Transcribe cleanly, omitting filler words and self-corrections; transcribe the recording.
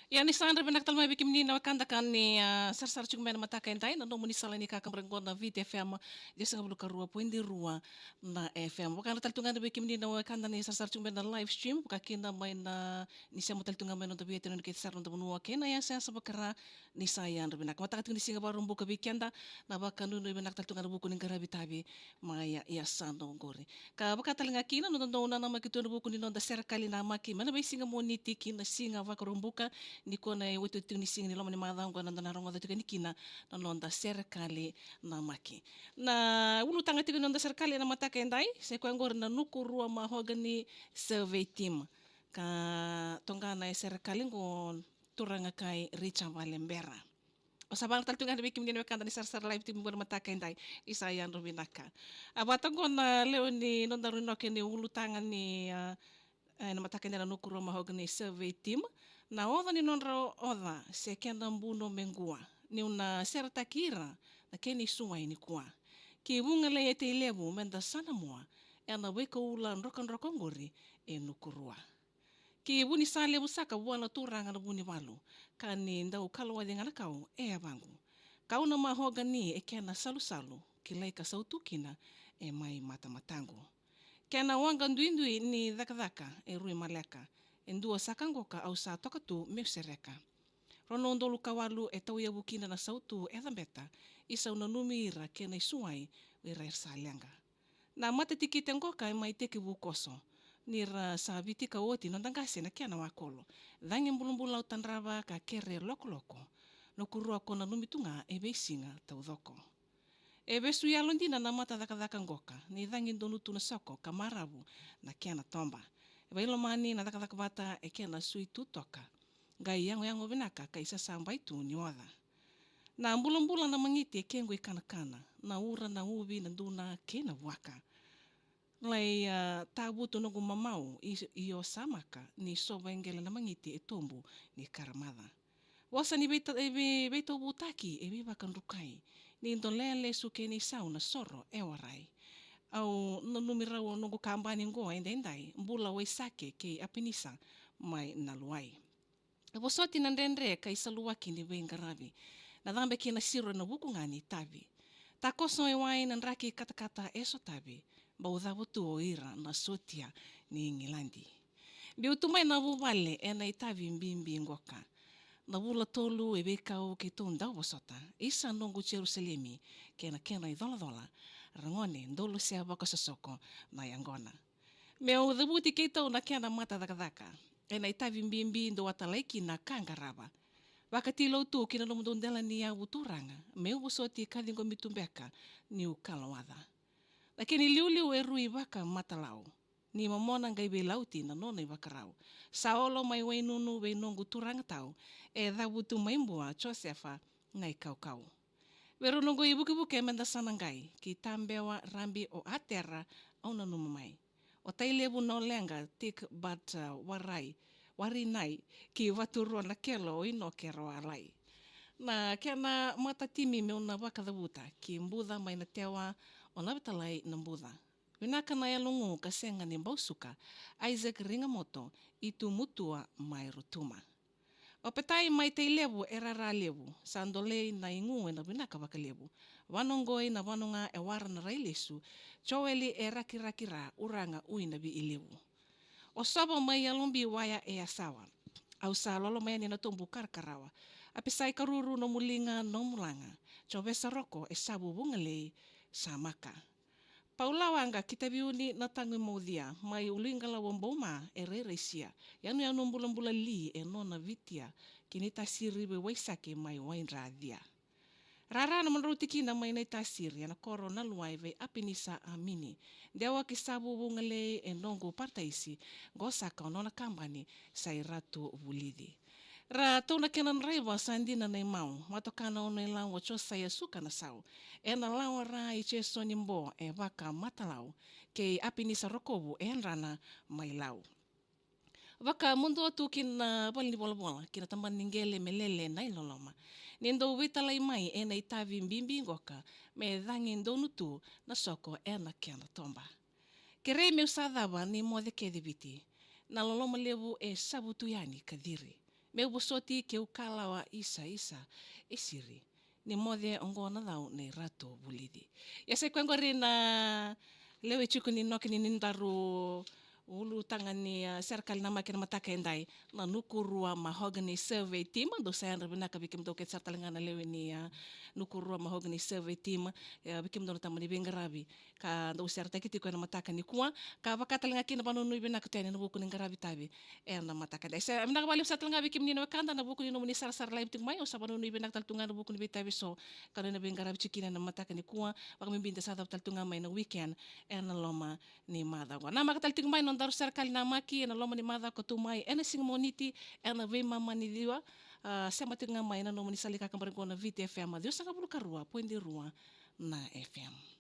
Yani Sandra binaktalma biki menina wakanda kani sarsar cuk mena mataka endai na nomu ni salani kaka merengona vit FM desa ngabulu karua poindi rua na FM wakanda taltunga na biki menina wakanda ni sarsar cuk mena live stream wakakina main na ni semu taltunga mena untuk biete nuna kita sarun tabunu wakena ya saya sabakara ni saya andra binak mataka tu ni singa baru buka bikenda na baka nunu binak taltunga na buku ni garabi tabi maya ya sando ngori ka baka talinga kina nuna nuna nama kitu na buku ni nonda serikali na maki mana bai singa moniti kina singa vakarumbuka ni kona e wetu tu ni singa ni loma ni madhango na ndana rongo tu ni kina na nonda serikali na maki na ulu tanga tu nonda serikali na mataka endai se ko ngor na nuku rua mahogany survey team ka tongana e serikali ngon turanga kai Richard Valembera o sabang tal tunga bikim ni kanda ni sarsar live team ber mataka endai isa yan robinaka abatango na leo ni nonda runoke ni ulu tanga ni na mataka nela nukuru mahogany survey team na oda ni nonra oda se kenda mbuno mengua ni una serta kira na keni suai ni kwa ki bunga le te lebu menda sana moa e na weka ula rokan ngori e nukurua ki buni sa lebu saka buana turanga na buni walu kani ndau kalwa de ngana kau e abangu kau na mahogany e kena salu ki leika sautukina e mai matamatango kena wanga nduindui ni dhaka e rui maleka. E ndua sakangoka au sa toka tu meu sereka. Rono ndolu kawalu e tau ia bukina na sautu e dhambeta. Isa una numira kena isuai we rair sa lenga. Na mata tiki tengoka e mai teki bukoso. Nira sa vitika oti nondangase na kena wakolo. Dhangi mbulumbulu au tandrava ka kere loko. No kurua kona numitunga e beisinga tau dhoko. E besu ya londina na mata dhaka ngoka ni dhangi ndonu tuna soko kamarabu na kena tomba. E bailo mani na dhaka bata e kena sui tutoka. Gai yango vinaka ka isa sambai tu ni oda. Na mbula na mangiti e kengo i kana na ura na ubi na nduna kena waka. Lai tabuto nogu mamau i o samaka ni soba engele na mangiti e tombu ni karamada. Wasa ni beito butaki e viva kandukai. Ni indolele suke ni sauna soro e warai. Au numira o nungu kambani ngoa endai mbula wai sake ke apinisa mai naluai. E wasoti na ndendre ka isaluaki ni wengarabi. Na dhambe ki na siro na wuku ngani tabi. Ta koso e wai na nraki katakata eso tabi. Ba udhabutu o ira na sotia ni Ingilandi. Biutumai na wubale e na itabi mbimbi ngoka. Na wula tolu e bekau ke tunda wasota. Isa nongu Jerusalemi kena i dola. Rangone ndolo sea baka sosoko na yangona. Meo dhabuti ke tau na kena mata dhaka. E na itavi mbimbi ndo watalaiki na kangaraba. Wakatilo tu kina nomdondela ni ya uturanga. Meo wasoti kadingo mitumbeka ni ukalawada. Lakini liuliu e rui waka matalau. Ni mamona ngai be lauti na nona i wakarau. Saolo mai wei nunu wei nongu turanga tau e dhabutu maimbua Josefa ngai kau. Vero nongu i buke menda sana ngai ki tambewa rambi o atera au na numa mai. O tailebu no lenga tik bat wari nai ki waturua na kelo o ino kero alai. Na kena mata timi me una waka dhabuta ki mbudha mai na tewa o nabitalai na mbudha. Winaka na yalungu kasenga ni mbausuka, Isaac Ringamoto, itu mutua mai rutuma. O petai mai te lebu e rara lebu, sandolei na ingu e na winaka waka lebu. Wanongoi na wanonga e wara na railesu, joeli e ra uranga ui na bi ilebu. O sabo mai yalumbi waya e asawa. Au sa lolo mai na tumbu karkarawa. Apisai karuru no mulinga no mulanga. Jovesa roko e sabu bungalei sa maka. Paulawanga kita biuni na tangi maudhia, mai ulingala wamboma e reresia, yanu mbula li e nona vitia, kinita siri we waisake mai wainradhia. Rara na manrutiki na mai na itasiri, na koro na luai ve apinisa amini, dewa kisabu bungale e nongo partaisi, gosaka o nona kambani sa iratu vulidi. Ra tona kenan raiva sandina na imau, matokana ono ilang wacho saya suka na sau. E na lawa ra i che sonimbo e waka matalau, ke apinisa rokobu e rana mai lau. Waka mundo atu kina bali bola kina tamban ningele melele na iloloma. Nindo witalai mai e na itavi mbimbi ngoka, me dhangi ndonu tu na soko e na kiana tomba. Kere meu sadaba ni mode kedibiti, na loloma levu e sabutu yani kadiri. Meu busoti ke ukalawa isa isiri. Ni mode ongona dau ni rato bulidi. Ya se kwengo rina lewe chuku ni noki ni nindaru ulu tangani serkali na makin mataka endai na nukurua mahogany survey team do sayang rabina ka bikim do ket sartalinga na lewe ni nukurua mahogany survey team bikim do tamani bengarabi ka do serta kiti ko na mataka ni kuwa ka bakatalinga kina banunu ibina ka tene no buku ni ngarabi tabi na mataka dai sa amna bali sartalinga bikim ni no kanda na buku ni no ni sar sar lai bitik mai o sa banunu ibina taltunga no buku ni bitabi so kana na bengarabi chikina na mataka ni kuwa bak mimbinta sa taltunga mai na weekend na loma ni mada wa na makatalting mai non daru serkali na maki na loma ni mada ko tumai ena sing moniti ena ve mama ni diwa sema tinga mai na no ni salika kambar ko na VTFM Dios sanga bulu karua poindi rua na FM